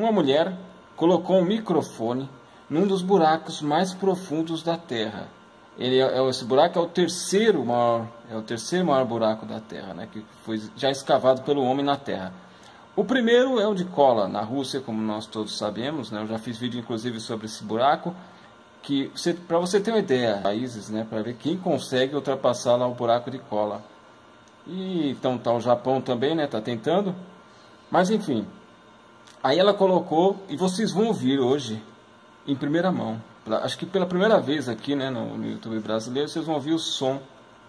uma mulher colocou um microfone num dos buracos mais profundos da Terra. Esse buraco é o terceiro maior buraco da Terra, né, que foi já escavado pelo homem na Terra. O primeiro é o de Kola, na Rússia, como nós todos sabemos, né, eu já fiz vídeo inclusive sobre esse buraco, que para você ter uma ideia, países, né, para ver quem consegue ultrapassar lá o buraco de Kola. E então tá o Japão também, né, tá tentando. Mas enfim, aí ela colocou, e vocês vão ouvir hoje em primeira mão, acho que pela primeira vez aqui, né, no YouTube brasileiro, vocês vão ouvir o som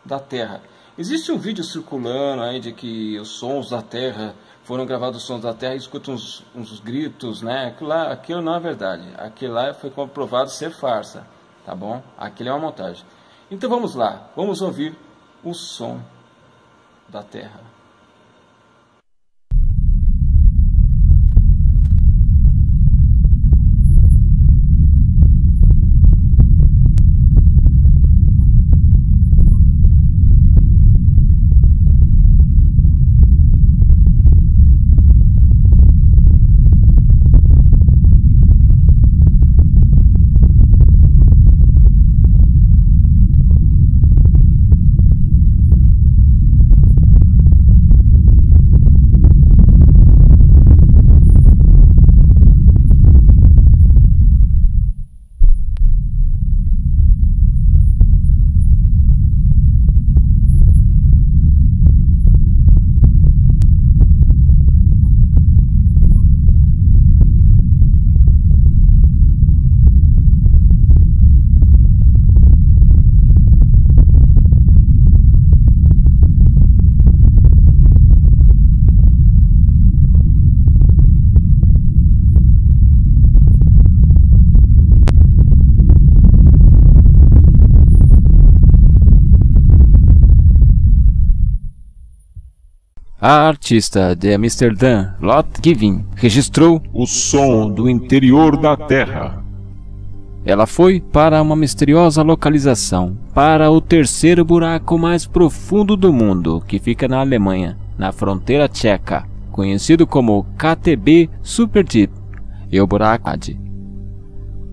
da Terra. Existe um vídeo circulando aí de que os sons da Terra, foram gravados os sons da Terra e escutam uns gritos, né? Aquilo não é verdade. Aquilo lá foi comprovado ser farsa, tá bom? Aquilo é uma montagem. Então vamos lá, vamos ouvir o som da Terra. A artista de Amsterdã, Lotte Giving, registrou o som do interior da Terra. Ela foi para uma misteriosa localização, para o terceiro buraco mais profundo do mundo, que fica na Alemanha, na fronteira tcheca, conhecido como KTB Superdeep, e o buraco AD.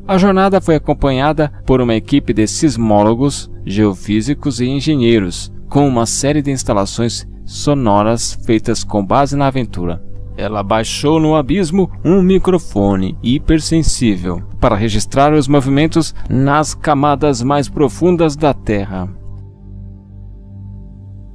A jornada foi acompanhada por uma equipe de sismólogos, geofísicos e engenheiros, com uma série de instalações sonoras feitas com base na aventura. Ela baixou no abismo um microfone hipersensível para registrar os movimentos nas camadas mais profundas da Terra.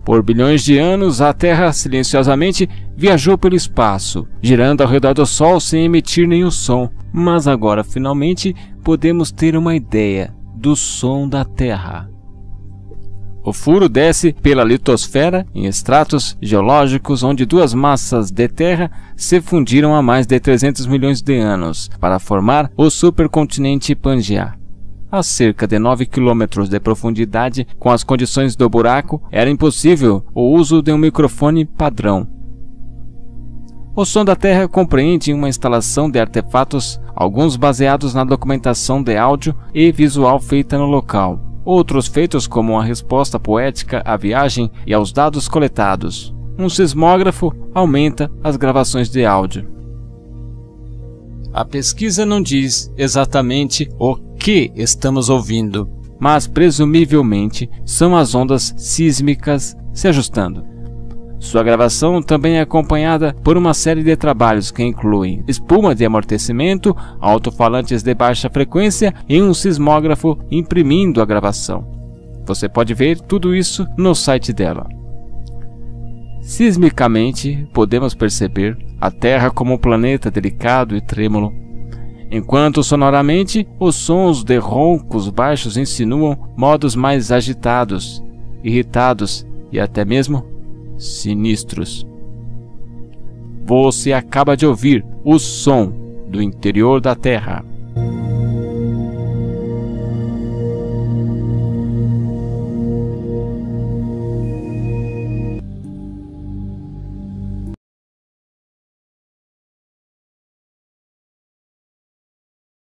Por bilhões de anos, a Terra silenciosamente viajou pelo espaço, girando ao redor do Sol sem emitir nenhum som. Mas agora, finalmente, podemos ter uma ideia do som da Terra. O furo desce pela litosfera em estratos geológicos onde duas massas de terra se fundiram há mais de 300 milhões de anos para formar o supercontinente Pangaea. A cerca de 9 km de profundidade, com as condições do buraco, era impossível o uso de um microfone padrão. O som da Terra compreende uma instalação de artefatos, alguns baseados na documentação de áudio e visual feita no local. Outros feitos como uma resposta poética à viagem e aos dados coletados. Um sismógrafo aumenta as gravações de áudio. A pesquisa não diz exatamente o que estamos ouvindo, mas presumivelmente são as ondas sísmicas se ajustando. Sua gravação também é acompanhada por uma série de trabalhos que incluem espuma de amortecimento, alto-falantes de baixa frequência e um sismógrafo imprimindo a gravação. Você pode ver tudo isso no site dela. Sismicamente, podemos perceber a Terra como um planeta delicado e trêmulo, enquanto sonoramente os sons de roncos baixos insinuam modos mais agitados, irritados e até mesmo sinistros. Você acaba de ouvir o som do interior da Terra.